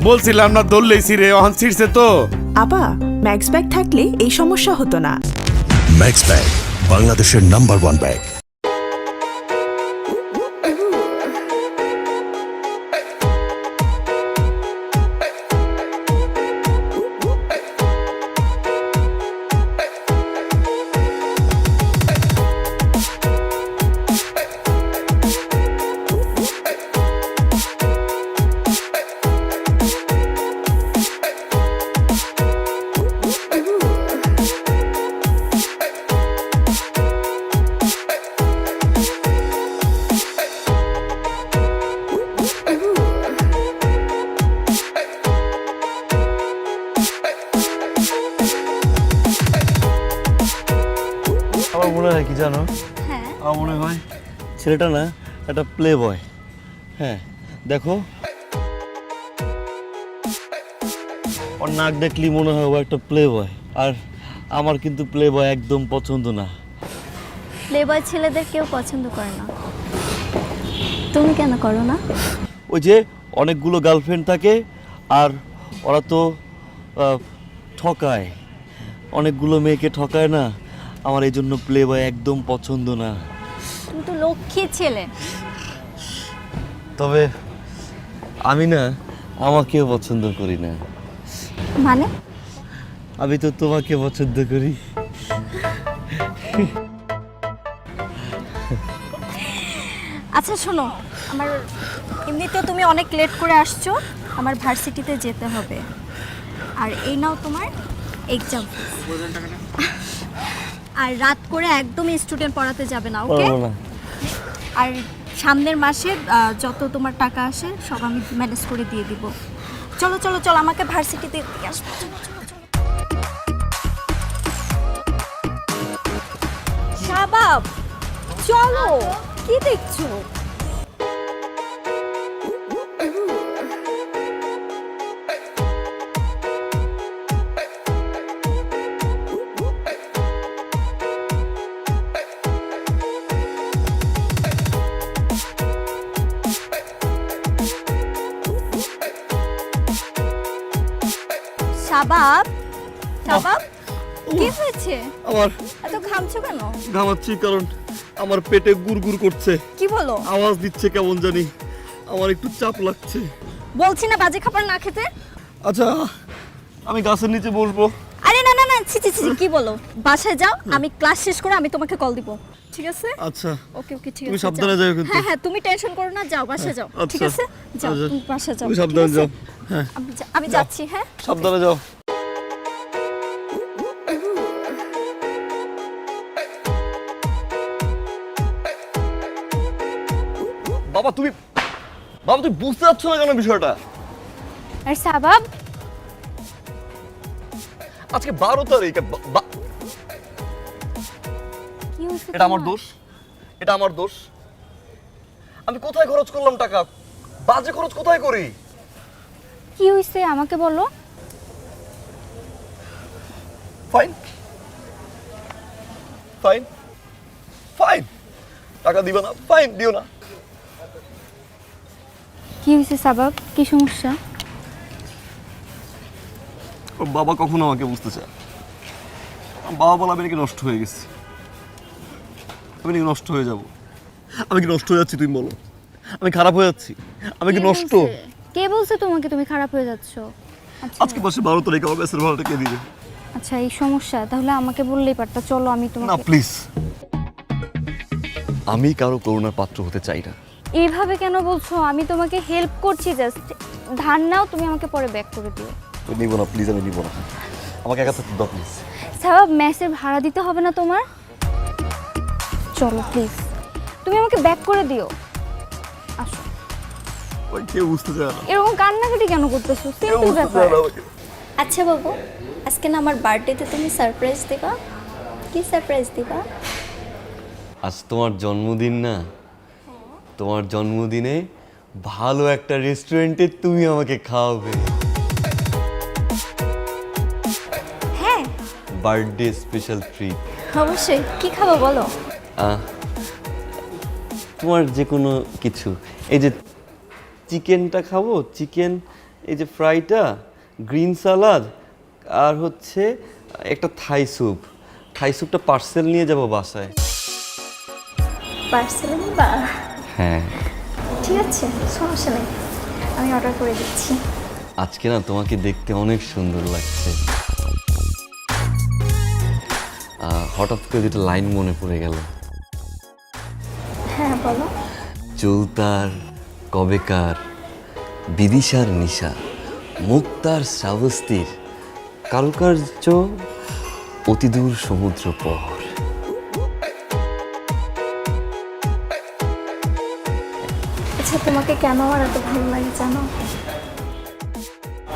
বলছিলাম না দৌড়লেই ছিঁড়ে অহন ছিঁড়ছে তো। আপা ম্যাক্স ব্যাগ থাকলে এই সমস্যা হতো না। ম্যাক্স ব্যাগ বাংলাদেশের নাম্বার 1 ব্যাগ। আমার মনে হয় কি জানো, হ্যাঁ আমার মনে হয় ছেলেটা না একটা প্লে বয়। হ্যাঁ দেখো, ওর নাক দেখলি মনে হয় ও একটা প্লে বয়। আর আমার কিন্তু প্লে বয় একদম পছন্দ না। প্লেবয় ছেলেদের কেউ পছন্দ করে না, তুমি কেন করো না? ওই যে অনেকগুলো গার্লফ্রেন্ড থাকে আর ওরা তো ঠকায়, অনেকগুলো মেয়েকে ঠকায় না। আমার এই জন্য প্লে বয় একদম পছন্দ না। তুমি তো লক্ষ্মী ছেলে। তবে আমি না আমাকেও পছন্দ করি না। মানে? আমি তো তোমাকে পছন্দ করি। আচ্ছা শোনো, আমার এমনিতেও তুমি অনেক লেট করে আসছো, আমার ভার্সিটিতে যেতে হবে। আর এই নাও তোমার এক্সাম। আর রাত করে একদম স্টুডেন্ট পড়াতে যাবে না, ওকে? পারবো না। আর সামনের মাসে যত তোমার টাকা আসে সব আমি ম্যানেজ করে দিয়ে দিব। চলো চলো চলো, আমাকে ভার্সিটিতে দিয়ে আসবে। চলো, চলো, চলো। শাবাব চলো, কি দেখছো? শাবাব শাবাব, কি হয়েছে? আমার এত ঘামছো কেন? ঘামাচ্ছি কারণ আমার পেটে গুড়গুড় করছে, কি বলো? আওয়াজ দিচ্ছে কেমন জানি, আমার একটু চাপ লাগছে। বলছি না বাজে খাবার না খেতে। আচ্ছা আমি গাছের নিচে বসবো। আরে না না না, ছি ছি ছি, কি বলো? বাসায় যাও, আমি ক্লাস শেষ করে আমি তোমাকে কল দিব, ঠিক আছে? আচ্ছা ওকে ওকে, ঠিক আছে। তুমি সাবধানে যাও কিন্তু। হ্যাঁ হ্যাঁ, তুমি টেনশন করো না, যাও বাসায় যাও, ঠিক আচ্ছা, আছে? যাও, আচ্ছা। তুমি বাসায় যাও, তুমি ঠিক সাবধানে আছে? যাও। হ্যাঁ আমি যাচ্ছি, হ্যাঁ। সাবধানে যাও। বাবা তুমি বুঝতে পারছো না কেন বিষয়টা? আর শাবাব, আজকে 12 তারিখ। কি হয়েছে? এটা আমার দোষ, এটা আমার দোষ। আমি কোথায় খরচ করলাম টাকা? বাজে খরচ কোথায় করি? কি হয়েছে আমাকে বলো। ফাইন ফাইন ফাইন, টাকা দিবে না? ফাইন দিও না। কি হয়েছে শাবাব, কি সমস্যা? ওর বাবা কখনো আমাকে বুঝতে চায়। আমার বাবা বলে আমি নাকি নষ্ট হয়ে গেছি, আমি নাকি নষ্ট হয়ে যাব। আমি কি নষ্ট হয়ে যাচ্ছি? তুমি বলো, আমি খারাপ হয়ে যাচ্ছি? আমি কি নষ্ট? কে বলছে তোমাকে তুমি খারাপ হয়ে যাচ্ছ? আজকে মাসে 12 তারিখ আমার মেসের ভাড়াটা কে দিবে? আচ্ছা এই সমস্যা, তাহলে আমাকে বললেই পারতা। চলো আমি না তোমাকে। প্লিজ, আমি কারো করুণার পাত্র হতে চাই না। এইভাবে কেন বলছো? আমি তোমাকে হেল্প করছি, জাস্ট ধার নাও, তুমি আমাকে পরে ব্যাক করে দিও। তো নিব না প্লিজ, আমি নিব না। আমাকে একা থাকতে দাও প্লিজ। শাবাব, মেসের ভাড়া দিতে হবে না তোমার? চলো প্লিজ, তুমি আমাকে ব্যাক করে দিও। আসো। ওই কেউ বুঝতে চায় না, এরকম কান্নাকাটি কেন করতেছো? কেউ সিম্পল বুঝতে ব্যাপার। চায় না আমাকে। আচ্ছা বাবু, আজকে না আমার বার্থডেতে তুমি সারপ্রাইজ দিবা। কি সারপ্রাইজ দিবা? আজ তোমার জন্মদিন না, তোমার জন্মদিনে ভালো একটা রেস্টুরেন্টে তুমি আমাকে খাওয়াবে। হ্যাঁ বার্থডে স্পেশাল ট্রিট। অবশ্যই, কি খাবো বলো? তোমার যে কোনো কিছু। এই যে চিকেনটা খাবো, চিকেন এই যে ফ্রাইটা, গ্রিন সালাদ, আর হচ্ছে একটা থাই স্যুপ। থাই স্যুপটা পার্সেল নিয়ে যাব বাসায়। পার্সেল বা হ্যাঁ, ঠিক আছে, সমস্যা নেই, আমি অর্ডার করে দিচ্ছি। আজকে না তোমাকে দেখতে অনেক সুন্দর লাগছে। হঠাৎ করে যেটা লাইন মনে পড়ে গেল, হ্যাঁ বলো। চুলতার কবেকার, বিদিশার নিশা, মুক্তার শ্রাবস্তির, কারুকার্য অতিদূর সমুদ্র পর। আচ্ছা, তোমাকে কেন আমার এত ভালো লাগে জানো?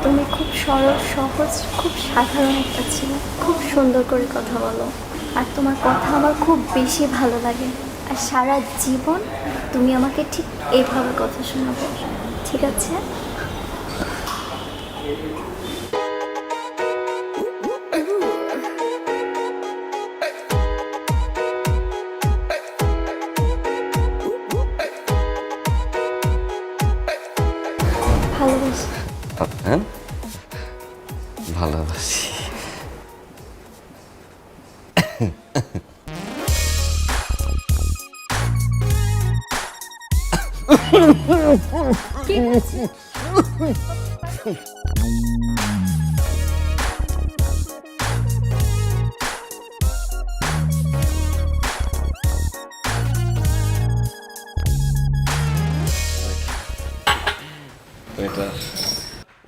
তুমি খুব সরল, সহজ, খুব সাধারণ একটা ছেলে, খুব সুন্দর করে কথা বলো, আর তোমার কথা আমার খুব বেশি ভালো লাগে। আর সারা জীবন তুমি আমাকে ঠিক এইভাবে কথা শোনাবে, ঠিক আছে? ভালোবাসি। হ্যাঁ, ভালোবাসি।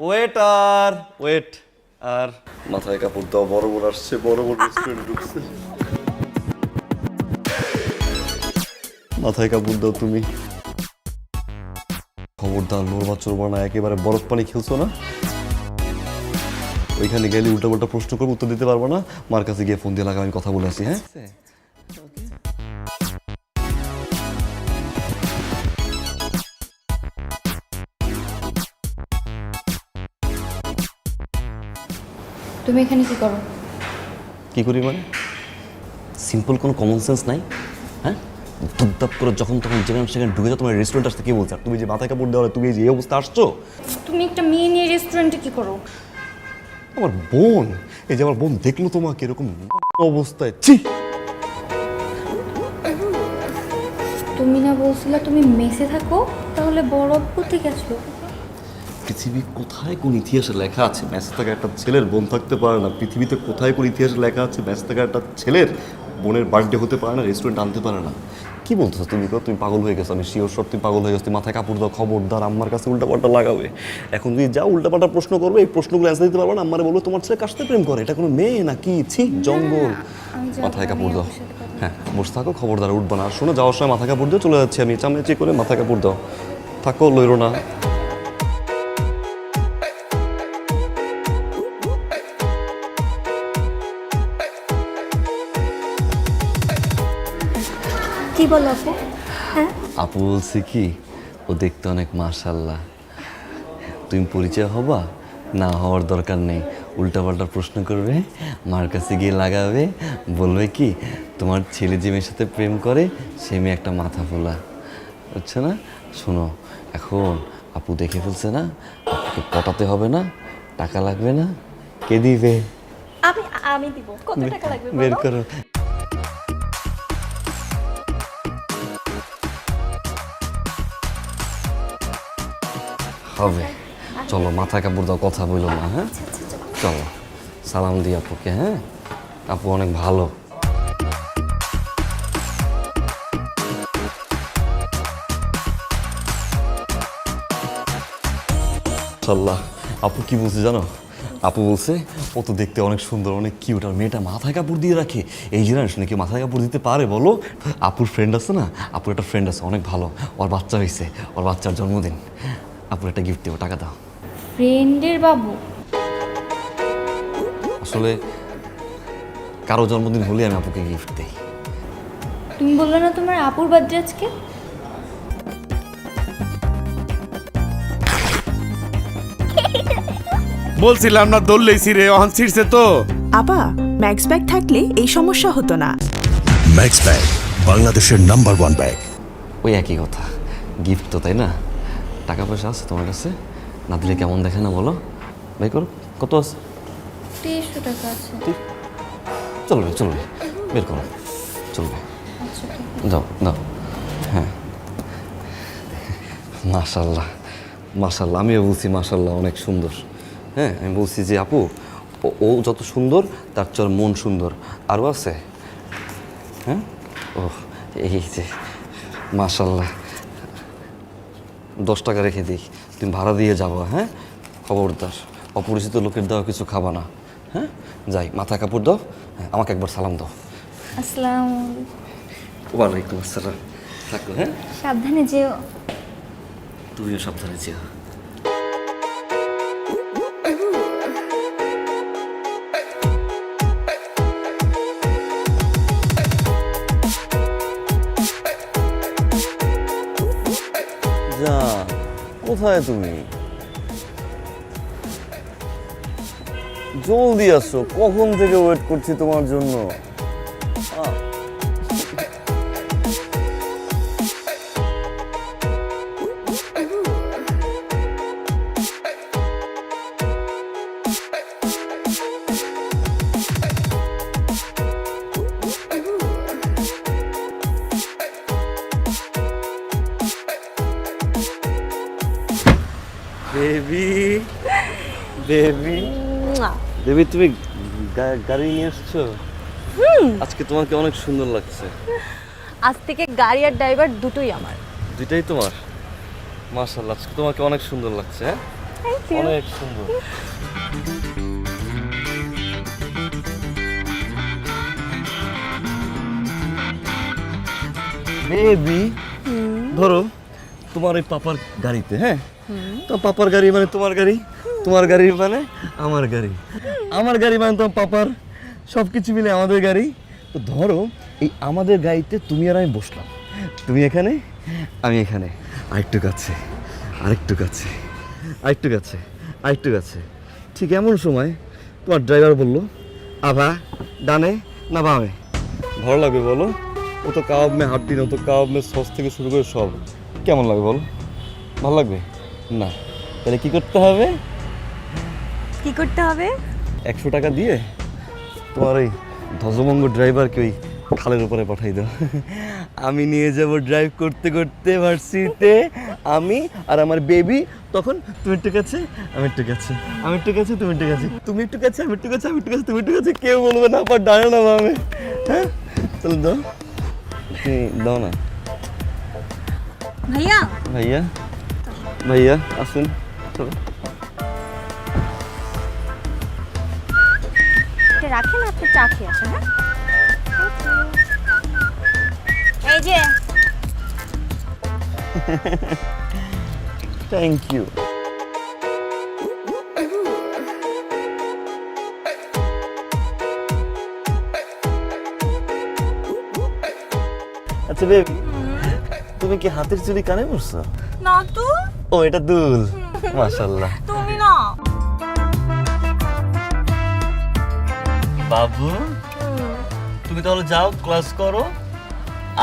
Waiter, wait. আর মাথায় কাপড় দাও, বড় বড় আসছে, বড় বড় রেস্টুরেন্ট ঢুকছে। মাথায় কাপড় দাও তুমি। খবরদার নড়বা চড়বা না, একেবারে বরফ পানি খেলছো না। ওইখানে গেলে উল্টা পাল্টা প্রশ্ন করবো, উত্তর দিতে পারবো না। মার কাছে গিয়ে ফোন দিয়ে লাগা, আমি কথা বলে আসি। হ্যাঁ, তুমি এখানে কি করো? কি করি মানে? সিম্পল কোনো কমন সেন্স নাই? হ্যাঁ, ধুপধাপ করে যখন তখন যেখানে সেখানে ঢুকে যাও। তোমার রেস্টুরেন্ট আসতে কে বলছে? আর তুমি যে মাথায় কাপড় দেওয়া, তুমি এই যে এই অবস্থা আসছো। তুমি একটা মেয়ে নিয়ে রেস্টুরেন্টে কি করো? আমার বোন, এই যে আমার বোন দেখলো তোমাকে এরকম অবস্থায়, ছি। তুমি না বলছিলে তুমি মেসে থাকো, তাহলে বড় কোথা গেছো? পৃথিবী কোথায় কোন ইতিহাসে লেখা আছে মেসে থাকা একটা ছেলের বোন থাকতে পারে না? পৃথিবীতে কোথায় কোন ইতিহাসে লেখা আছে মেসে থাকা একটা ছেলের বোনের বার্থডে হতে পারে না, রেস্টুরেন্ট আনতে পারে না? কি বলতেছো তুমি? তুমি পাগল হয়ে গেছো। আমি শিওর সব তুমি পাগল হয়ে গেছো। তুমি মাথায় কাপড় দাও, খবরদার আম্মার কাছে উল্টাপাল্টা লাগাবে। এখন তুমি যাও উল্টাপাল্টা প্রশ্ন করবে, এই প্রশ্নগুলো অ্যান্সার দিতে পারবে না। আম্মারে বলবো তোমার ছেলে কার সাথে প্রেম করে, এটা কোনো মেয়ে নাকি? ছি, জঙ্গল। মাথায় কাপড় দাও। হ্যাঁ, বসে থাকো, খবরদার উঠবা না। আর শোনো, যাওয়ার সময় মাথা কাপড় দিয়ে চলে যাচ্ছি আমি, চামড়াচি করে মাথা কাপড় দাও। থাকো, লইরো না। কি বলো আপু? হ্যাঁ, আপু বলছে কি, ও দেখতে অনেক মাশাল্লাহ। তুমি পরিচয় হবা? না হওয়ার দরকার নেই। উল্টাপাল্টা প্রশ্ন করবে, মার কাছে গিয়ে লাগাবে, বলবে কি তোমার ছেলে যে মেয়ের সাথে প্রেম করে সে মেয়ে একটা মাথা ফোলা, বুঝছো না? শোনো, এখন আপু দেখে ফেলছে না, আপুকে পটাতে হবে না, টাকা লাগবে না। কে দিবে? আমি আমি দিব। কত টাকা লাগবে বের বলো? করো। হবে, চলো মাথায় কাপড় দাও, কথা বললো না। হ্যাঁ, চলো সালাম দিই আপুকে। হ্যাঁ, আপু অনেক ভালো। মাশাআল্লাহ। আপু কি বলছে জানো? আপু বলছে ও তো দেখতে অনেক সুন্দর, অনেক কিউট, আর মেয়েটা মাথায় কাপড় দিয়ে রাখে। এই জিনিস নাকি মাথায় কাপড় দিতে পারে বলো? আপুর ফ্রেন্ড আছে না, আপুর একটা ফ্রেন্ড আছে অনেক ভালো, ওর বাচ্চা হয়েছে, ওর বাচ্চার জন্মদিন, আপুর একটা গিফট দেবো, টাকা দাও। ফ্রেন্ডের বাবু? আসলে কারো জন্মদিন হলে আমি আপুকে গিফট দিই। তুমি বললে না তোমার আপুর বার্থডে আজকে? বলছিলাম না দৌড়লেইছি রে, অহন ছিড়ছে তো। আপা, ম্যাক্স ব্যাগ থাকলে এই সমস্যা হতো না। ম্যাক্স ব্যাগ বাংলাদেশের নাম্বার 1 ব্যাগ। ওই একই কথা, গিফট তো, তাই না? টাকা পয়সা আছে তোমার কাছে? না দিলে কেমন দেখে না বলো? ভাই করো, কত আছে? 2300 টাকা আছে। চলবে চলবে, বের করো, চলবে। আচ্ছা ঠিক দাও দাও। হ্যাঁ, মাশাল্লাহ মাশাল্লাহ, আমিও বলছি মাশাল্লাহ অনেক সুন্দর। হ্যাঁ, আমি বলছি যে আপু ও যত সুন্দর তার চর মন সুন্দর। আরও আছে? হ্যাঁ, ও এই যে মাশাল্লাহ, 10 টাকা রেখে দিই, তুমি ভাড়া দিয়ে যাবো। হ্যাঁ, খবরদার অপরিচিত লোকের দেওয়া কিছু খাবা না। হ্যাঁ, যাই, মাথায় কাপড় দাও, হ্যাঁ, আমাকে একবার সালাম দাও। আসসালামু ওয়ালাইকুম আসসালাম। থাকো, হ্যাঁ, সাবধানে যেও। তুমিও সাবধানে যেও। যা, কোথায় তুমি? জলদি আসো, কখন থেকে ওয়েট করছি তোমার জন্য। বেবি বেবি বেবি, তুমি গাড়ি নিয়ে আসছো? আজকে তোমাকে অনেক সুন্দর লাগছে। আজ থেকে গাড়ি আর ড্রাইভার দুটোই আমার। দুইটাই তোমার? মাশাআল্লাহ, আজকে তোমাকে অনেক সুন্দর লাগছে। হ্যাঁ, অনেক সুন্দর। বেবি, ধরো তোমার ওই পাপার গাড়িতে, হ্যাঁ, তো পাপার গাড়ি মানে তোমার গাড়ি, তোমার গাড়ি মানে আমার গাড়ি, আমার গাড়ি মানে তোমার পাপার, সব কিছু মিলে আমাদের গাড়ি। তো ধরো এই আমাদের গাড়িতে তুমি আর আমি বসলাম, তুমি এখানে আমি এখানে, আরেকটু কাছে, আরেকটু কাছে, আরেকটু কাছে, আরেকটু কাছে। ঠিক এমন সময় তোমার ড্রাইভার বললো, আভা ডানে না বামে? ভালো লাগবে বলো? ও তো কাবাব মে হাড্ডি না, ও তো কাবাব মে সস থেকে শুরু করে সব। কেমন লাগবে বলো? ভালো লাগবে না? তাহলে কি করতে হবে? কি করতে হবে? 100 টাকা দিয়ে তোমার ওই ধ্বজভঙ্গ ড্রাইভারকে ওই খালের উপরে পাঠাই দাও। আমি নিয়ে যাব ড্রাইভ করতে করতে ভার্সিটিতে, আমি আর আমার বেবি। তখন তুমি একটু কাছে, আমি একটু কাছে, আমি একটু কাছে, তুমি একটু কাছে, তুমি একটু কাছে, আমি একটু কাছে, আমি একটু কাছে, তুমি একটু কাছে, কেউ বলবে না আবার ডানে না বামে। হ্যাঁ, তাহলে দাও, তুমি দাও না। ভাইয়া ভাইয়া ভাইয়া আসুন, চলো। এটা রাখেন, আপনি চা খেয়ে আসেন। হ্যাঁ, এই যে থ্যাংক ইউ। আচ্ছা বেবি, তুমি কি হাতের চুড়ি কানে পরছো? না তো। ও, এটা দুল। মাশাআল্লাহ। তুমি না। বাবু, তুমি তাহলে যাও, ক্লাস করো।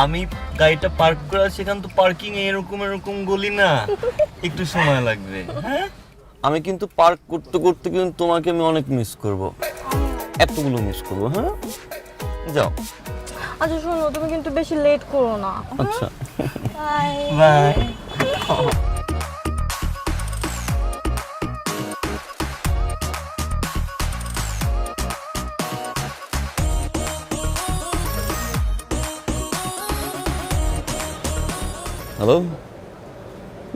আমি গাড়িটা পার্ক করে আছি, এখান তো পার্কিং এরকম এরকম গলি না, একটু সময় লাগবে। হ্যাঁ, আমি কিন্তু পার্ক করতে করতে কিন্তু তোমাকে আমি অনেক মিস করব, এতগুলো মিস করব। হ্যাঁ, যাও। আচ্ছা শোনো, তুমি কিন্তু বেশি লেট করো না। আচ্ছা, বাই বাই। হ্যালো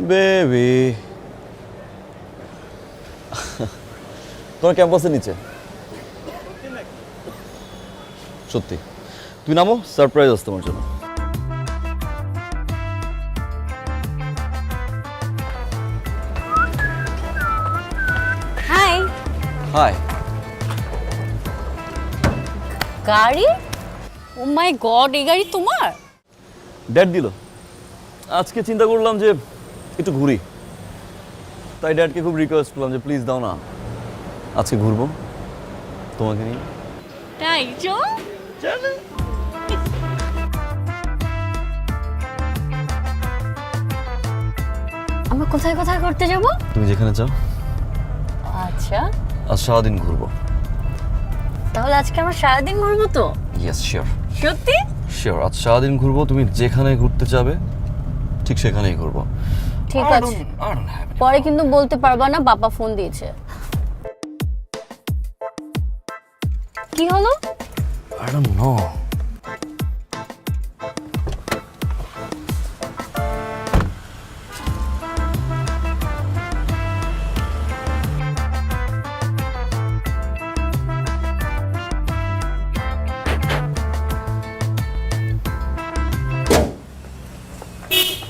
বেবি, তোমার ক্যাম্পাসের নিচে। সত্যি তুই নামো, সারপ্রাইজ আছে তোমার জন্য। হাই। হাই। গাড়ি? ও মাই গড, এই গাড়ি তোমার? ড্যাড দিল। আজকে চিন্তা করলাম যে একটু ঘুরি, তাই ড্যাডকে খুব রিকোয়েস্ট করলাম যে প্লিজ দাও না, আজকে ঘুরবো তোমাকে নিয়ে। তাই চলো। আমরা কোথায় কোথায় ঘুরতে যাব? তুমি যেখানে চাও। আচ্ছা, আজ সারাদিন ঘুরবো। তাহলে আজকে আমরা সারাদিন ঘুরবো তো? ইয়েস, শিওর সত্যি? শিওর। আজ সারাদিন ঘুরবো, তুমি যেখানে ঘুরতে যাবে ঠিক সেখানেই ঘুরবো। ঠিক আছে, পরে কিন্তু বলতে পারবা না বাবা ফোন দিয়েছে। কি হলো? I don't know.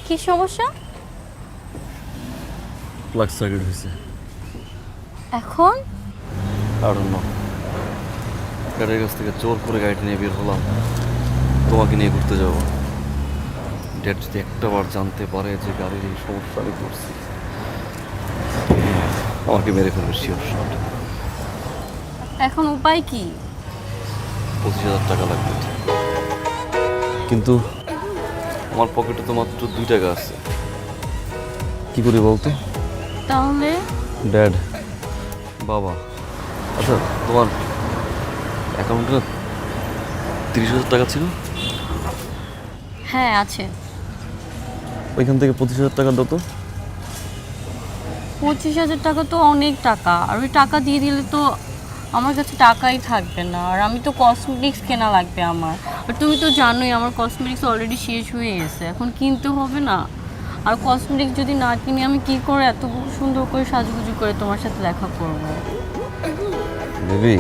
কি সমস্যা? প্লাগ সার্কিট হয়েছে। এখন I don't know. গাড়ির কাছ থেকে জোর করে গাড়িটা নিয়ে বের হলাম, তোমাকে নিয়ে ঘুরতে যাব। ড্যাড যদি একটাবার জানতে পারে যে গাড়ির এই সমস্যা আমি করছি, আমাকে মেরে ফেলবে শিওর শট। এখন উপায় কি? 25,000 টাকা লাগবে, কিন্তু আমার পকেটে তো মাত্র 2 টাকা আছে। কি করি বলতো? তাহলে ড্যাড, বাবা, আচ্ছা তোমার অ্যাকাউন্টে 30,000 টাকা ছিল? হ্যাঁ আছে। ওইখান থেকে 25,000 টাকা দাও তো। 25,000 টাকা তো অনেক টাকা, আর ওই টাকা দিয়ে দিলে তো আমার কাছে টাকাই থাকবে না, আর আমি তো কসমেটিক্স কেনা লাগবে আমার। আর তুমি তো জানোই আমার কসমেটিক্স অলরেডি শেষ হয়ে গেছে, এখন কিনতে হবে না। আর কসমেটিক্স যদি না কিনি আমি কি করে এত সুন্দর করে সাজুগুজু করে তোমার সাথে দেখা করব? বেবি,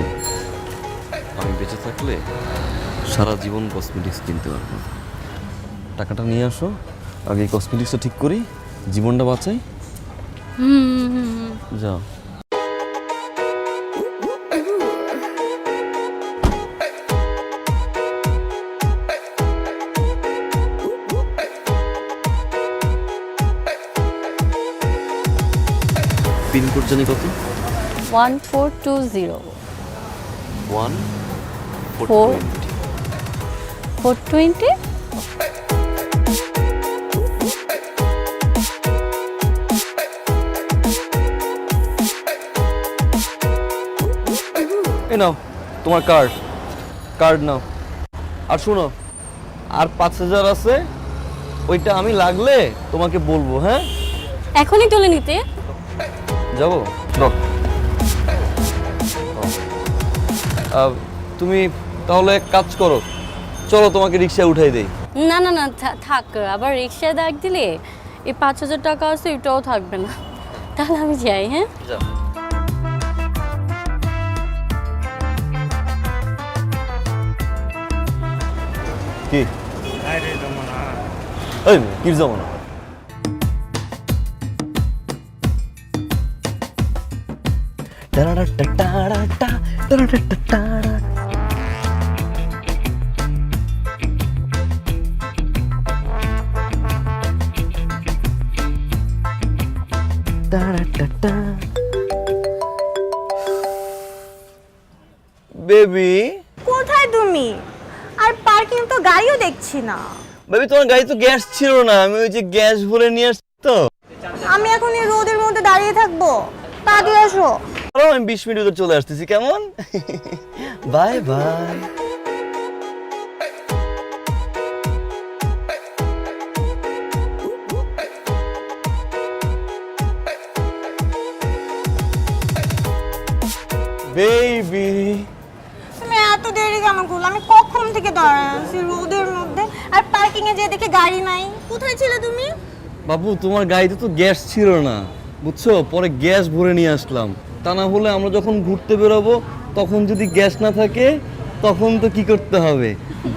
আমি বেঁচে থাকলে সারা জীবন কসমেটিক্স কিনতে পারবো। টাকাটা নিয়ে আসো, আগে এই কসমেটিক্সটা ঠিক করি, জীবনটা বাঁচাই। যাও। পিনকোড জানি কত? 1420 1 420। এই নাও তোমার কার্ড নাও। আর শোনো, আর 5,000 আছে, ওইটা আমি লাগলে তোমাকে বলবো। হ্যাঁ, এখনই তুলে নিতে যাবো। তুমি তাহলে এক কাজ করো, চলো তোমাকে রিক্সায় উঠাই দেই। না না না, থাক। আবার রিক্সায় ডাক দিলে এই 5,000 টাকা আছে এটাও থাকবে না। তাহলে আমি যাই। হ্যাঁ, যাও। কি এই কি যাবো না? বেবি, কোথায় তুমি? আর পার্কিং তো গাড়িও দেখছি না। বেবি তোমার গাড়ি তো গ্যাস ছিল না, আমি ওই যে গ্যাস ভরে নিয়ে আসছি তো। আমি এখন এই রোদের মধ্যে দাঁড়িয়ে থাকবো? তাড়াতাড়ি আসো। আমি 20 মিনিট ভিতর চলে আসতেছি, কেমন? Bye bye. বেবি, তুমি এত দেরি কেন করলে? আমি কখন থেকে দাঁড়ায় আছি রোদের মধ্যে, আর পার্কিং এ যেয়ে দেখে গাড়ি নাই। কোথায় ছিলে তুমি? বাবু তোমার গাড়িতে তো গ্যাস ছিল না, বুঝছো, পরে গ্যাস ভরে নিয়ে আসলাম। তা না হলে আমরা যখন ঘুরতে বেরোবো তখন যদি গ্যাস না থাকে তখন তো কি করতে হবে?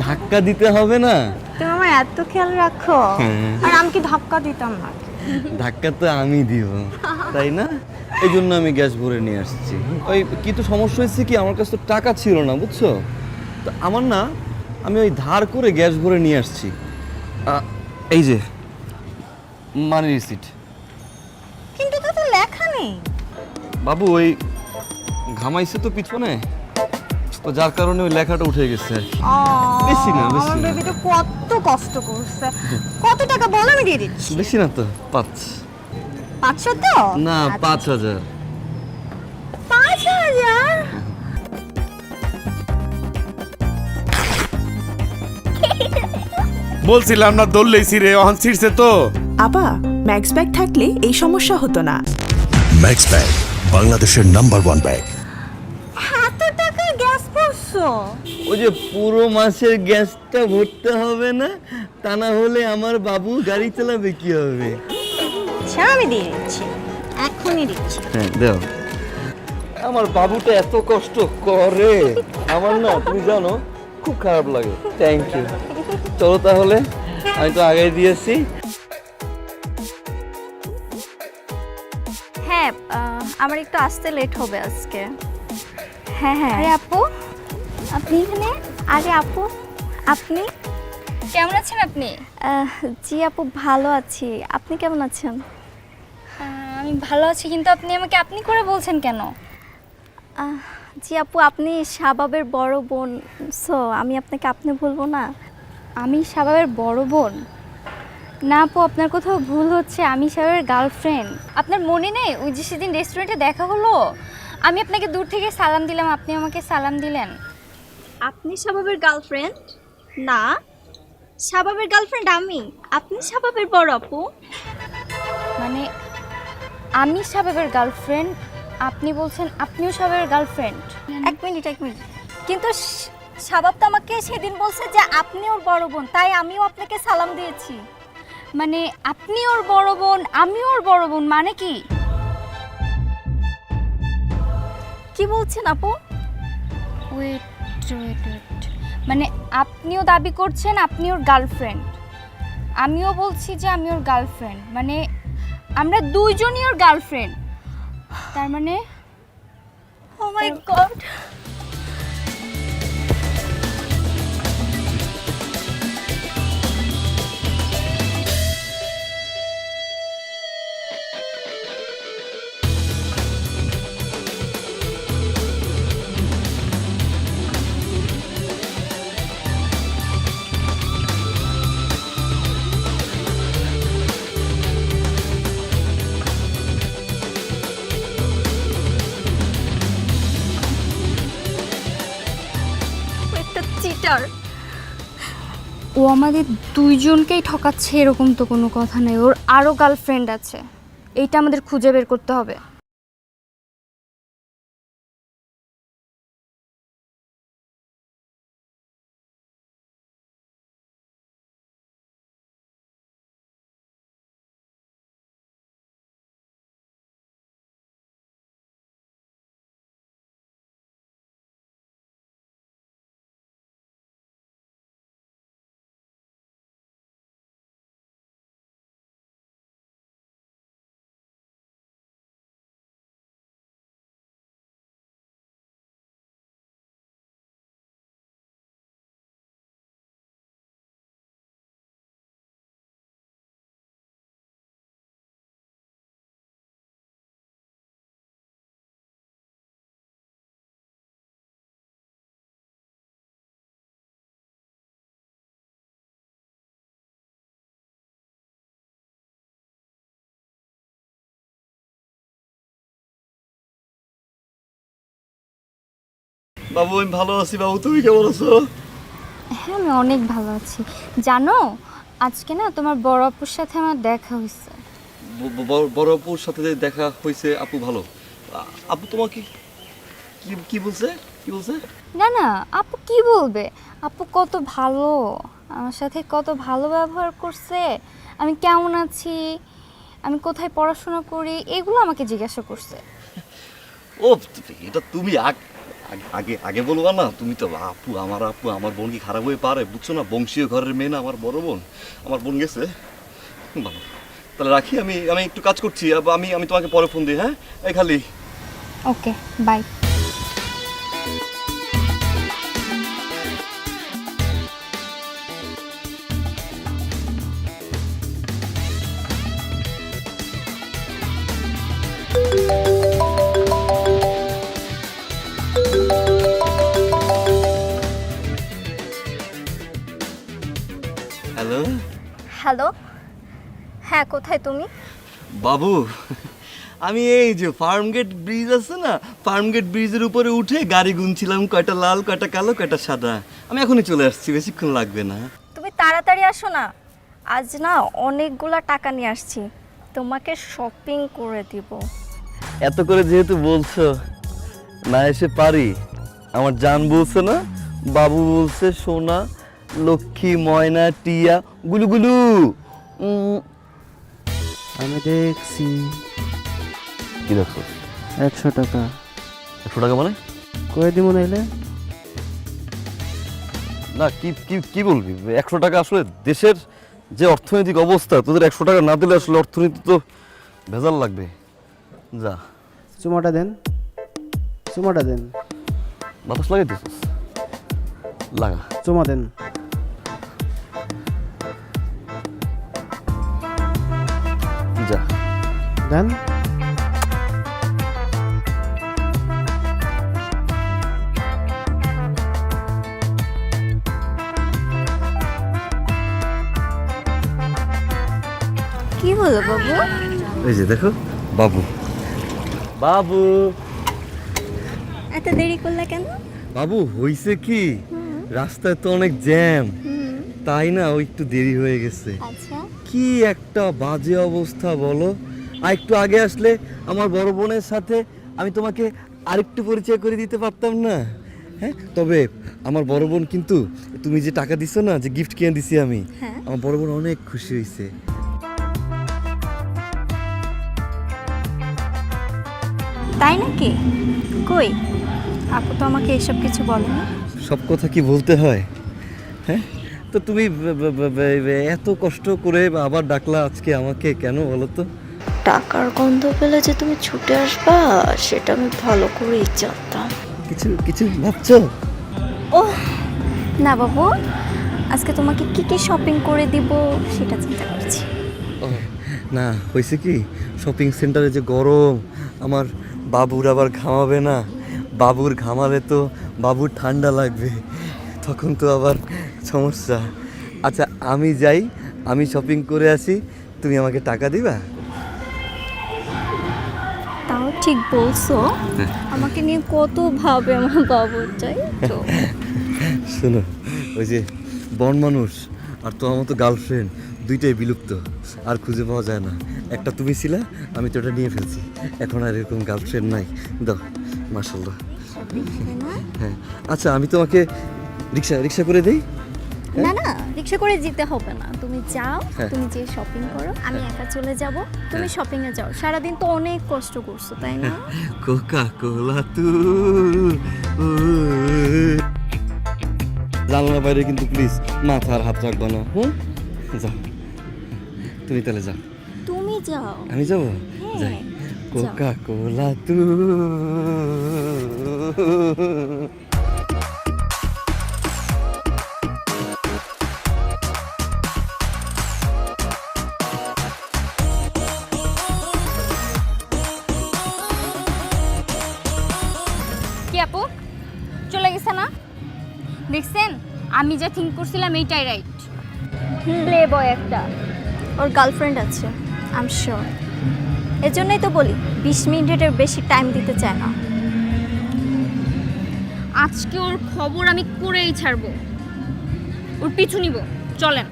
ধাক্কা দিতে হবে না? তুমি আমার এত খেয়াল রাখো। আর আমি কি ধাক্কা দিতাম না? ধাক্কা তো আমি দিব, তাই না? এই জন্য আমি গ্যাস ভরে নিয়ে আসছি। ওই কিন্তু সমস্যা হয়েছে কি, আমার কাছে তো টাকা ছিল না, বুঝছো, তো আমার না, আমি ওই ধার করে গ্যাস ভরে নিয়ে আসছি। এই যে মানি রিসিট। কিন্তু তাতে লেখা নেই। বাবু ওই ঘামাইছে তো পিছনে, তো যার কারণে ওই লেখাটা উঠে গেছে আর কি। বেশি না, বেশি আমার না। বেবিটা কত কষ্ট করছে। কত টাকা বল, আমি দিয়ে দিচ্ছি। বেশি না তো, 5। 500 তো? না, আচ্ছা। 5,000। 5,000? বলছিলাম না দৌড়লেই ছিঁড়ে অহন ছিঁড়ছে তো। আপা ম্যাক্স ব্যাগ থাকলে এই সমস্যা হতো না। ম্যাক্স ব্যাগ বাংলাদেশের নাম্বার 1 ব্যাগ। এত টাকা গ্যাস করছো? ওই যে পুরো মাসের গ্যাসটা ভরতে হবে না, তা না হলে আমার বাবু গাড়ি চালাবে কি হবে? আচ্ছা আমি দিয়ে দিচ্ছি, এখনই দিচ্ছি। হ্যাঁ দাও। আমার বাবুটা এত কষ্ট করে, আমার না তুমি জানো খুব খারাপ লাগে। Thank you. চলো তাহলে, আমি তো আগেই দিয়েছি। হ্যাঁ আমার একটু আসতে লেট হবে আজকে। হ্যাঁ হ্যাঁ। আরে আপু, আপনি এখানে? আরে আপু আপনি? কেমন আছেন আপনি? জি আপু ভালো আছি, আপনি কেমন আছেন? আমি ভালো আছি, কিন্তু আপনি আমাকে আপনি করে বলছেন কেন? জি আপু আপনি শাবাবের বড় বোন, সো আমি আপনাকে আপনি বলবো না। আমি শাবাবের বড় বোন? না আপু, আপনার কোথাও ভুল হচ্ছে। আমি শাবাবের গার্লফ্রেন্ড। আপনার মনে নেই ওই যে সেদিন রেস্টুরেন্টে দেখা হলো, আমি আপনাকে দূর থেকে সালাম দিলাম, আপনি আমাকে সালাম দিলেন। আপনি শাবাবের গার্লফ্রেন্ড? না, শাবাবের গার্লফ্রেন্ড আমি, আপনি শাবাবের বড় আপু। মানে আমি শাবাবের গার্লফ্রেন্ড, আপনি বলছেন আপনিও শাবাবের গার্লফ্রেন্ড? এক মিনিট কিন্তু শাবাব তো আমাকে সেদিন বলছে যে আপনি ওর বড় বোন, তাই আমিও আপনাকে সালাম দিয়েছি। মানে আপনি ওর বড় বোন, আমি ওর বড় বোন, মানে কি? কি বলছেন আপু? ওয়েট, মানে আপনিও দাবি করছেন আপনি ওর গার্লফ্রেন্ড, আমিও বলছি যে আমি ওর গার্লফ্রেন্ড, মানে আমরা দুইজনই ওর গার্লফ্রেন্ড। তার মানে ও মাই গড, একটা চিটার। ও আমাদের দুইজনকেই ঠকাচ্ছে এরকম তো কোনো কথা নেই, ওর আরও গার্লফ্রেন্ড আছে, এইটা আমাদের খুঁজে বের করতে হবে। বাবু আমি ভালো আছি। বাবু তুমি কেমন আছো? হ্যাঁ আমি অনেক ভালো আছি। জানো আজকে না তোমার বড় আপুর সাথে আমার দেখা হয়েছে। বড় আপুর সাথে যে দেখা হয়েছে, আপু ভালো। আপু তোমাকে কি বলছে? কি বলছে? না না, আপু কি বলবে, আপু কত ভালো, আমার সাথে কত ভালো ব্যবহার করছে, আমি কেমন আছি, আমি কোথায় পড়াশোনা করি, এগুলো আমাকে জিজ্ঞাসা করছে। ও এটা তুমি আগে আগে বলবা না? তুমি তো আপু আমার বোন কি খারাপ হয়ে পারে? বুঝছো না, বংশীয় ঘরের মেয়ে না আমার বড় বোন। আমার বোন গেছে ভালো। তাহলে রাখি, আমি একটু কাজ করছি, আমি তোমাকে পরে ফোন দিই। হ্যাঁ এই খালি। Okay bye. হ্যালো। হ্যালো, হ্যাঁ কোথায় তুমি? বাবু, আমি এই যে ফার্মগেট ব্রিজ আছে না, ফার্মগেট ব্রিজের উপরে উঠে গাড়ি গুনছিলাম, কয়টা লাল, কয়টা কালো, কয়টা সাদা। আমি এখনই চলে আসছি, বেশিক্ষণ লাগবে না। তুমি তাড়াতাড়ি আসো না, আজ না অনেকগুলা টাকা নিয়ে আসছি, তোমাকে শপিং করে দিব। এত করে যেহেতু বলছো, না এসে পারি? আমার জান বলছে না, বাবু বলছে সোনা, লক্ষ্মী, ময়না, টিয়া, গুলু গুলু। আমি দেখছি কি দেখো? 100 টাকা 100 টাকা মানে? কয়ে দিব নাইলে? না, কি কি কি বলবি? 100 টাকা আসলে দেশের যে অর্থনৈতিক অবস্থা, তোদের 100 টাকা না দিলে আসলে অর্থনীতি তো ভেজাল লাগবে। যা, চুমাটা দেন, চুমাটা দেন, বাতাস লাগাইতেছিস? লাগা। চুমা দেন। যা দেন। কি হলো বাবু? এই যে দেখো, বাবু। বাবু, এত দেরি করলা কেন? বাবু হইছে কি, রাস্তায় তো অনেক জ্যাম, তাই না ওই একটু দেরি হয়ে গেছে। আচ্ছা, কি একটা বাজে অবস্থা বলো। আর একটু আগে আসলে আমার বড় বোনের সাথে আমি তোমাকে আরেকটু পরিচয় করে দিতে পারতাম না? হ্যাঁ, তবে আমার বড় বোন কিন্তু, তুমি যে টাকা দিছো না, যে গিফট কিনে দিছি আমি, আমার বড় বোন অনেক খুশি হয়েছে। তাই নাকি? কই, আপু তো আমাকে এসব কিছু বলেনি। সব কথা কি বলতে হয়? হ্যাঁ, তো তুমি এত কষ্ট করে আবার ডাকলা আজকে আমাকে কেন বলো তো? টাকার গন্ধ পেলে যে তুমি ছুটে আসবা, সেটা আমি ভালো করেই জানতাম। কিছু কিছু ভাবছো? ও না বাবু, আজকে তোমাকে কি কি শপিং করে দিব সেটা চিন্তা করছি। ও না, হয়েছে কি, শপিং সেন্টারে যে গরম, আমার বাবুর আবার ঘামাবে না, বাবুর ঘামালে তো বাবুর ঠান্ডা লাগবে, তখন তো আবার সমস্যা। আচ্ছা আমি যাই, আমি শপিং করে আসি, তুমি আমাকে টাকা দিবা? তাও ঠিক বলছো, আমাকে নিয়ে কত ভাবে আমার বাবু, চাই তো। শোনো, ওই যে বন মানুষ আর তো আমার তো গার্লফ্রেন্ড, দুইটাই বিলুপ্ত, আর খুঁজে পাওয়া যায় না। একটা তুমি ছিলা, আমি তো ওটা নিয়ে ফেলছি, এখন আর এরকম গার্লফ্রেন্ড নাই। দাও, মাশাআল্লাহ। হ্যাঁ, আচ্ছা আমি তোমাকে রিক্সা করে দেই? না না, রিক্সা করে যেতে হবে না, তুমি যাও, হ্যাঁ। তুমি যে শপিং করো, আমি একা চলে যাব, তুমি শপিং এ যাও। সারাদিন তো অনেক কষ্ট করছো, তাই না? কোকা কোলা তু, জানলার বাইরে কিন্তু প্লিজ মাথার হাত রাখবা না। যাও, তুমি তাহলে যাও। তুমি যাও। আমি যাবো? হ্যাঁ, যাই। যাও। কোকা কোলা তু। কি আপু চলে গেছে না? দেখছেন, আমি যা থিঙ্ক করছিলাম এইটাই রাইট। প্লে বয় একটা, ওর গার্লফ্রেন্ড আছে, আই এম শিওর। এর জন্যই তো বলি 20 মিনিটের বেশি টাইম দিতে চায় না। আজকে ওর খবর আমি করেই ছাড়বো, ওর পিছু নিব। চলেন।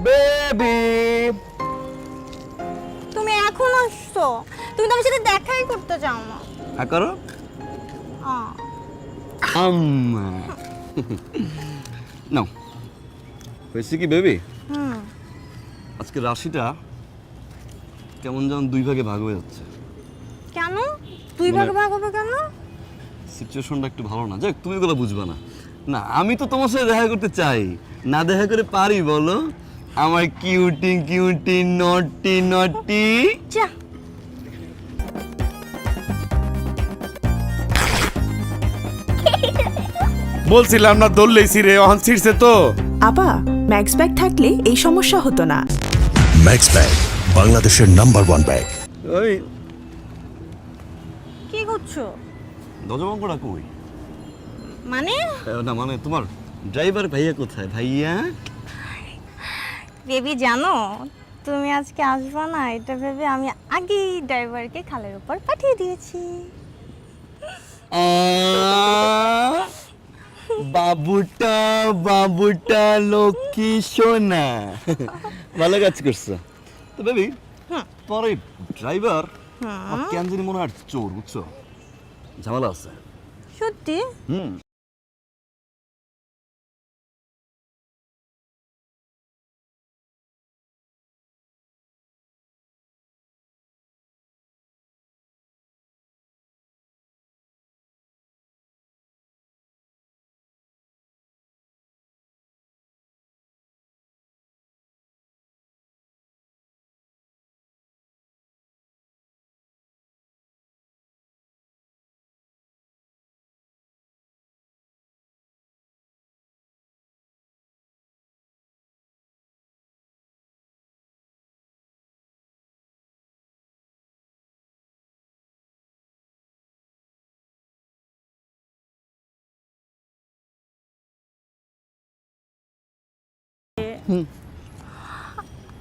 বেবি, তুমি এখন আসছো? তুমি তো আমার সাথে দেখাই করতে চাও না। হ্যাঁ করো। নাও হয়েছে কি বেবি, হুম। আজকে রাশিটা কেমন যেন দুই ভাগে ভাগ হয়ে যাচ্ছে। কেন তুই ভাগ ভাগ হবে কেন? সিচুয়েশনটা একটু ভালো না, যাক তুমি এগুলো বুঝবা না। না আমি তো তোমার সাথে দেখা করতে চাই, না দেখা করে পারি বলো? আমার কিউটি কিউটি নটি নটি। যা বলছিলাম না দোল লেছি রে, অহন ছিড়ছে তো। আপা, ম্যাক্স ব্যাগ থাকলে এই সমস্যা হতো না। ম্যাক্স ব্যাগ বাংলাদেশের নাম্বার 1 ব্যাগ। ওই কি করছো? দজমঙ্গটা কই? মানে না মানে তোমার ড্রাইভার ভাইয়া কোথায়? ভাইয়া বেবি জানো তুমি আজকে আসবা না, এটা ভেবে আমি আগেই ড্রাইভারকে খালের উপর পাঠিয়ে দিয়েছি। বাবুটা বাবুটা লক্ষ্মী সোনা, ভালো কাজ করছো তো বেবি। তোমার এই ড্রাইভার আমার কেন জানি মনে হয় চোর, বুঝছো? ঝামেলা আছে। সত্যি? হুম।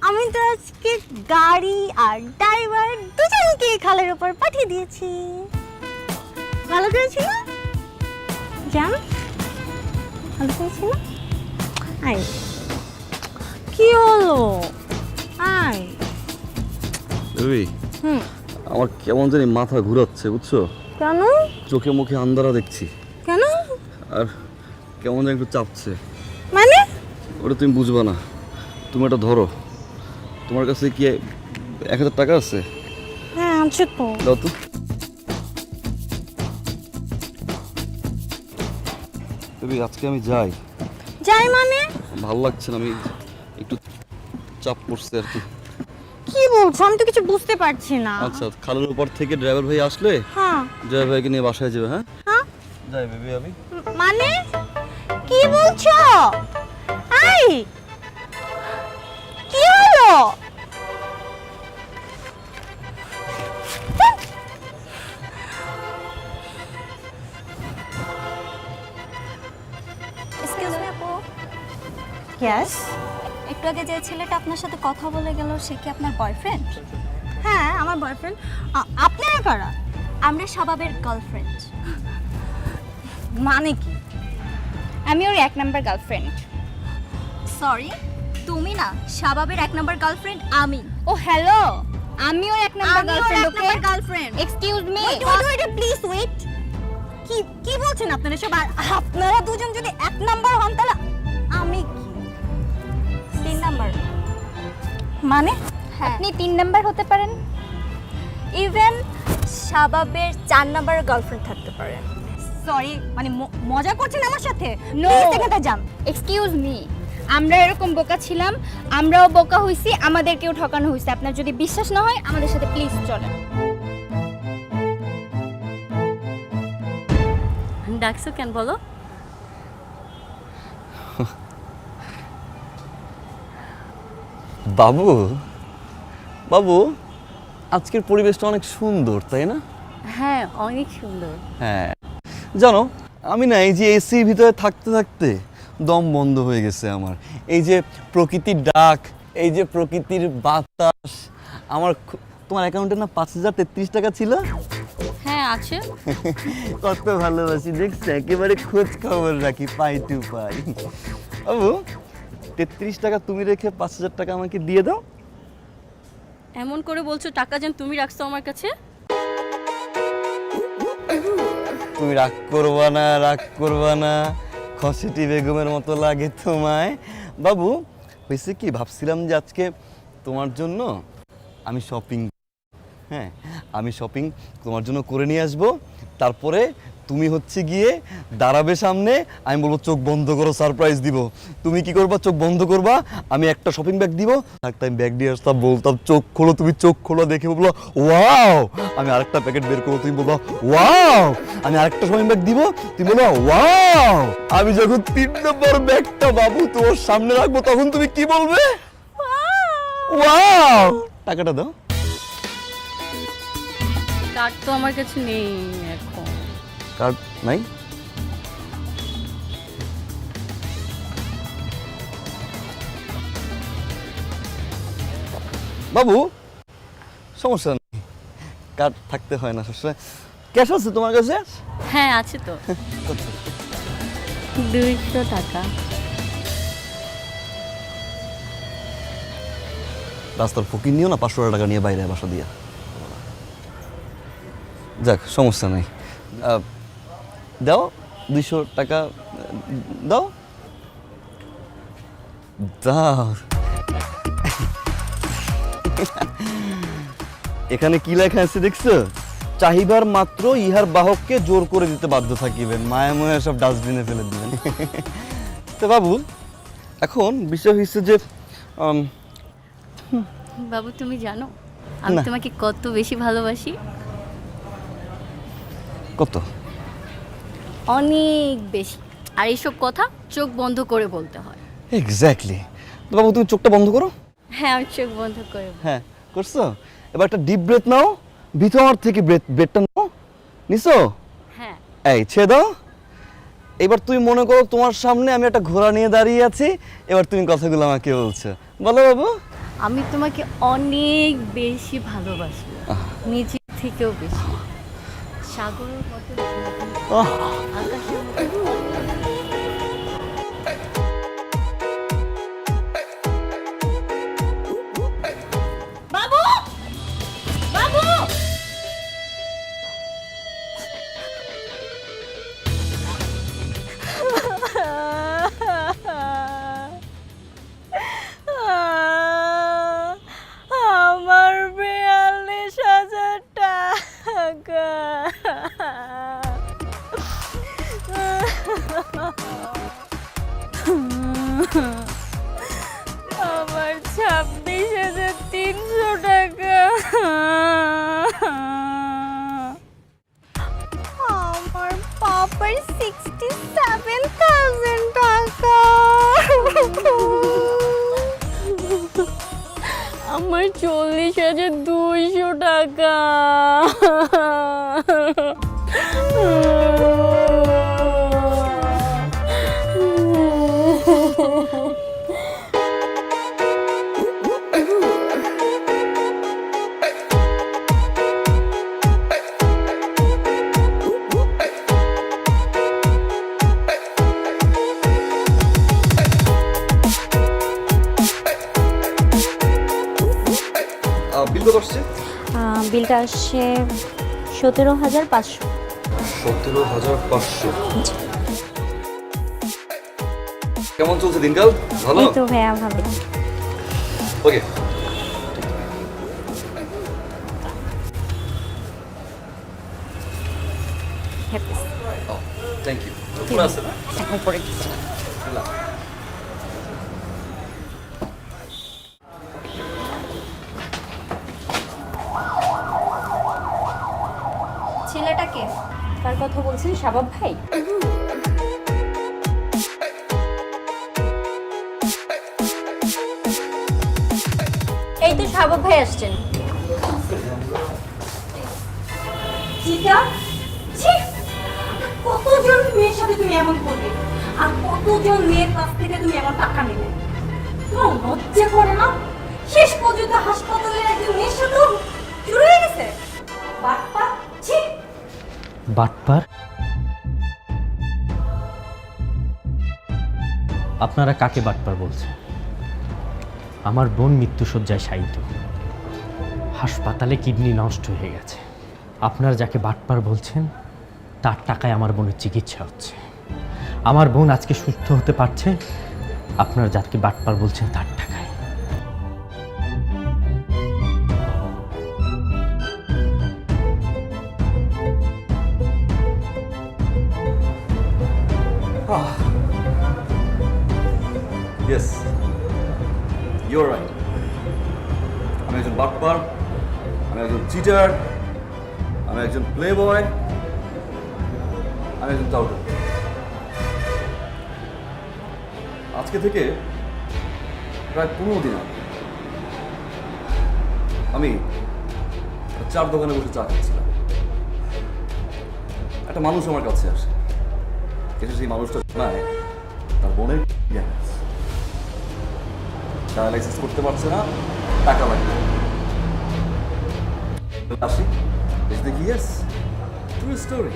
আমি তো আজকে গাড়ি আর ড্রাইভার দুজনকে খালের উপর পাঠিয়ে দিয়েছি। ভালো করেছি না জান? ভালো করেছি না? আই কি হলো? আই বেবি আমার কেমন জানি মাথা ঘুরাচ্ছে, বুঝছো? কেন? চোখে মুখে আন্ধারা দেখছি কেন? আর কেমন যেন একটু চাপছে। মানে ওটা তুমি বুঝবা না। তুমি এটা ধরো, তোমার কাছে কি 1000 টাকা আছে? হ্যাঁ আছে তো। দাও তো। বেবি আজকে আমি যাই। যাই মানে? ভালো লাগছে না, আমি একটু চাপ পড়ছে আর কি। কি বলছো? আমি তো কিছু বুঝতে পারছি না। আচ্ছা খালের উপর থেকে ড্রাইভার ভাই আসলে হ্যাঁ ড্রাইভার ভাইকে নিয়ে বাসায় যাবে। হ্যাঁ হ্যাঁ যাই বেবি আমি। মানে কি বলছো? আই কি হলো? এক্সকিউজ মি আপু, ইয়েস। একটু আগে যে ছেলেটা আপনার সাথে কথা বলে গেল সে কি আপনার বয়ফ্রেন্ড? হ্যাঁ আমার বয়ফ্রেন্ড। আপনারা কারা? আমরা শাবাবের গার্লফ্রেন্ড। মানে কি? আমি ওর 1 নাম্বার গার্লফ্রেন্ড। সরি, তুমি না, শাবাবের 1 নাম্বার গার্লফ্রেন্ড আমি। ও হ্যালো, আমি ওর 1 number girlfriend. Okay girlfriend. Excuse me. Please wait. কি কি বলছেন আপনারা সব? আর আপনারা দুজন যদি 1 নাম্বার হন তাহলে আমি কি 3 নাম্বার। মানে? হ্যাঁ, আপনি 3 নাম্বার হতে পারেন। ইভেন শাবাবের 4 নাম্বার গার্লফ্রেন্ড থাকতে পারে। সরি, মানে মজা করছেন আমার সাথে? নো, প্লিজ এখান থেকে যান। Excuse me. আমরা এরকম বোকা ছিলাম, আমরাও বোকা হইছি, আমাদেরকেও ঠকানো হইছে। আপনার যদি বিশ্বাস না হয় আমাদের সাথে প্লিজ চলেন। ডাকছো কেন বলো? বাবু বাবু আজকের পরিবেশটা অনেক সুন্দর, তাই না? হ্যাঁ অনেক সুন্দর। হ্যাঁ জানো আমি না এই যে এসির ভিতরে থাকতে থাকতে দম বন্ধ হয়ে গেছে আমার। এই যে প্রকৃতির ডাক, এই যে প্রকৃতির বাতাস, আমার তোমার অ্যাকাউন্টে না 5033 টাকা ছিল। হ্যাঁ আছে। কত ভালোবাসি দেখছো, একেবারে খোঁজ খবর রাখি পাই টু পাই। বাবু 33 টাকা তুমি রেখে 5000 টাকা আমাকে দিয়ে দাও। এমন করে বলছো টাকা যেন তুমি রাখছো আমার কাছে। তুমি রাগ করবা না খসিটি বেগমের মতো লাগে তোমায়। বাবু হয়েছে কি, ভাবছিলাম যে আজকে তোমার জন্য আমি শপিং, হ্যাঁ আমি শপিং তোমার জন্য করে নিয়ে আসবো। তারপরে তুমি হচ্ছে গিয়ে দাঁড়াবে সামনে, আমি বলবো চোখ বন্ধ করো, সারপ্রাইজ দিব। তুমি কি করবা? চোখ বন্ধ করবা, আমি একটা শপিং ব্যাগ দিব, একটা আমি ব্যাগ দিয়ে আসতাম, বলতাম চোখ খোলো, তুমি চোখ খোলো, দেখে বলবো ওয়াও, আমি আরেকটা প্যাকেট বের করবো, তুমি বলবো ওয়াও, আমি আরেকটা শপিং ব্যাগ দিব, তুমি বলবো ওয়াও। আমি যখন 3 নম্বর ব্যাগটা বাবু তোমার সামনে রাখবো, তখন তুমি কি বলবে? ওয়াও। টাকাটা দাও। কার্ড তো আমার কাছে নেই এখন। কার্ড নাই? বাবু সমস্যা নেই, কার্ড থাকতে হয় না সবসময়। ক্যাশ আছে তোমার কাছে? হ্যাঁ আছে তো। 200 টাকা। রাস্তার ফকির নিও না 500 টাকা নিয়ে বাইরে বাসা দিয়া। যাক সমস্যা নাই, দাও 200 টাকা দাও দাও। এখানে কি লেখা আছে দেখছো? চাহিবার মাত্র ইহার বাহককে জোর করে দিতে বাধ্য থাকিবেন, মায়া ময়া সব ডাস্টবিনে ফেলে দিবেন। তো বাবু এখন বিষয় হচ্ছে যে বাবু তুমি জানো আমি না। তোমাকে কত বেশি ভালোবাসি? কত? অনেক বেশি। আর এইসব কথা চোখ বন্ধ করে বলতে হয়। এক্স্যাক্টলি। তো বাবু তুমি চোখটা বন্ধ করো। হ্যাঁ আমি চোখ বন্ধ করে হ্যাঁ করছো। এবার একটা ডিপ ব্রেথ নাও, ভিতর থেকে ব্রেথটা নাও। নিছো? হ্যাঁ। এই ছেড়ে দাও। এবার তুমি মনে করো তোমার সামনে আমি একটা ঘোড়া নিয়ে দাঁড়িয়ে আছি, এবার তুমি কথাগুলো আমাকে বলছো। বলো বাবু। আমি তোমাকে অনেক বেশি ভালোবাসি, নিজের থেকেও বেশি। সাগরের মতো, আকাশের মতো। বাবু বাবু আমার 42,000 টাকা। আমার 26,300 টাকা। আমার পাপার 67,000 টাকা। আমার 40,200 টাকা। বিল কত আসছে? বিলটা আসছে 17,500। 17,500। কেমন চলছে দিনকাল? ভালো? এই তো ভাইয়া ভালো। ওকে। হ্যাপি। Thank you. পুরো আছে না? এখন পরে দিচ্ছি। ছেলেটাকে কার কথা বলছেন? শাবাব ভাই? এই তো শাবাব ভাই আসছেন। কতজন মেয়ের সাথে তুমি এমন করবে, আর কতজন মেয়ের কাছ থেকে তুমি এমন টাকা নেবে? তোমার লজ্জা করে না? শেষ পর্যন্ত হাসপাতালের একজন মেয়ের সাথে শুরু হয়ে গেছে বাটপার। ছি। বাটপার? আপনারা কাকে বাটপার বলছেন? আমার বোন মৃত্যুশয্যায় শায়িত, হাসপাতালে কিডনি নষ্ট হয়ে গেছে। আপনারা যাকে বাটপার বলছেন তার টাকায় আমার বোনের চিকিৎসা হচ্ছে। আমার বোন আজকে সুস্থ হতে পারছে আপনারা যাকে বাটপার বলছেন তার টাকায়। Yes, your right. আমি একজন বাটপার, আমি একজন চিটার, আমি একজন প্লে বয়, আমি একজন টাউটার। আজকে থেকে প্রায় 15 দিন আগে আমি চার দোকানে বসে চা খাচ্ছিলাম। একটা মানুষ আমার কাছে আসে, এসে সেই মানুষটা জানায় তার বোনের ডায়ালাইসিস করতে পারছে না, টাকা লাগবে। আসি এসে দেখি ইয়েস, ট্রু স্টোরি।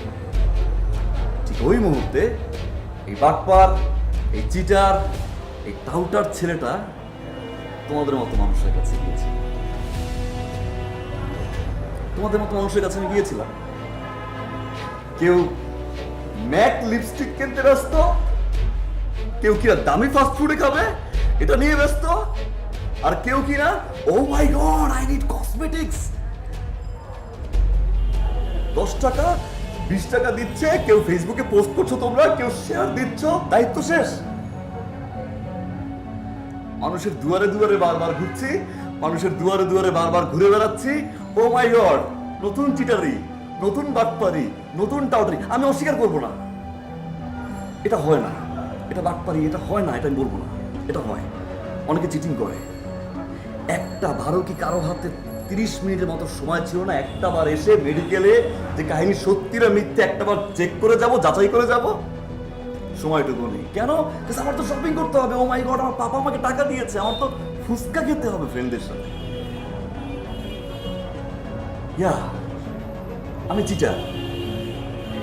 ঠিক ওই মুহূর্তে এই বাটপার, এই চিটার, এই টাউটার ছেলেটা তোমাদের মতো মানুষের কাছে গিয়েছে। তোমাদের মতো মানুষের কাছে আমি গিয়েছিলাম। কেউ ম্যাট লিপস্টিক কিনতে ব্যস্ত, কেউ কিনা দামি ফাস্ট ফুডে খাবে এটা নিয়ে ব্যস্ত, আর কেউ কিনা ও মাই গড আই নিড কসমেটিক্স। 10 টাকা 20 টাকা দিচ্ছে, কেউ ফেসবুকে পোস্ট করছো তোমরা, কেউ শেয়ার দিচ্ছ, দায়িত্ব শেষ। মানুষের দুয়ারে দুয়ারে বারবার ঘুরছি, মানুষের দুয়ারে দুয়ারে বারবার ঘুরে বেড়াচ্ছি। ও মাই গড, নতুন চিটারি, নতুন বাটপারি, নতুন টাউটারি। আমি অস্বীকার করবো না, এটা হয় না, এটা বাটপারি, এটা হয় না, এটা আমি বলবো না, এটা হয়। অনেকে চিটিং করে। একটা বারও কি কারো হাতে 30 মিনিটের মতো সময় ছিল না একটা বার এসে মেডিকেলে যে কাহিনী সত্যি না মিথ্যে একটা বার চেক করে যাব, যাচাই করে যাব? সময়টুকু নেই। কেন? আমার তো শপিং করতে হবে। ও মাই গড, আমার পাপা আমাকে টাকা দিয়েছে, আমার তো ফুচকা খেতে হবে ফ্রেন্ডদের সাথে। ইয়া, আমি চিটার,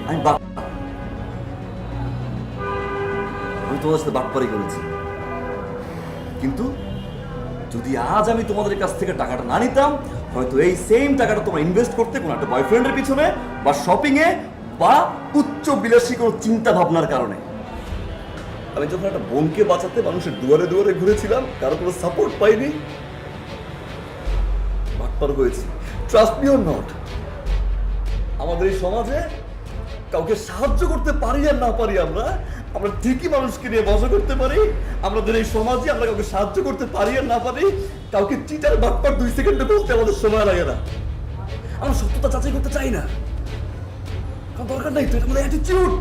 আমি আমি তোমাদের সাথে বাটপারি করেছি। কিন্তু যদি আজ আমি তোমাদের কাছ থেকে টাকাটা না নিতাম, হয়তো এই সেম টাকাটা তোমরা ইনভেস্ট করতে কোনো একটা বয়ফ্রেন্ডের পিছনে, বা শপিং এ, বা উচ্চ বিলাসী কোনো চিন্তা ভাবনার কারণে। আমি যখন একটা বোনকে বাঁচাতে মানুষের দুয়ারে দুয়ারে ঘুরেছিলাম, কারো কোনো সাপোর্ট পাইনি, বাটপার হয়েছি। ট্রাস্ট মি অর নট, আমাদের এই সমাজে কাউকে সাহায্য করতে পারি আর না পারি, আমরা ঠিকই মানুষকে নিয়ে মজা করতে পারি। আমাদের এই সমাজে আমরা কাউকে সাহায্য করতে পারি আর না পারি, কাউকে চিটার বাটপার 2 সেকেন্ডে বলতে আমাদের সময় লাগে না। আমরা সত্যতা যাচাই করতে চাই না, কারণ দরকার নাই তো, এটা আমাদের attitude.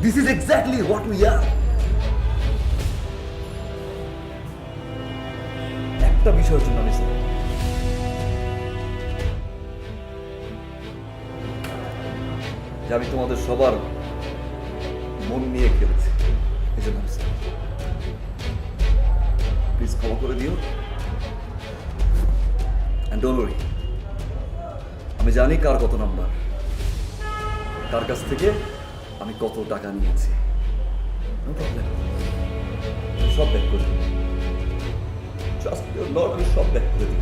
This is exactly what we are. একটা বিষয়ের জন্য আমি তোমাদের সবার মন নিয়ে খেলেছি, এই জন্য প্লিজ ক্ষমা করে দিও। এন্ড ডোন্ট ওয়ারি, আমি জানি কার কত নাম্বার, কার কাছ থেকে আমি কত টাকা নিয়েছি। নো প্রবলেম, সব ব্যাক করে দিই। ট্রাস্ট মি অর নট, আমি সব ব্যাক করে দিই।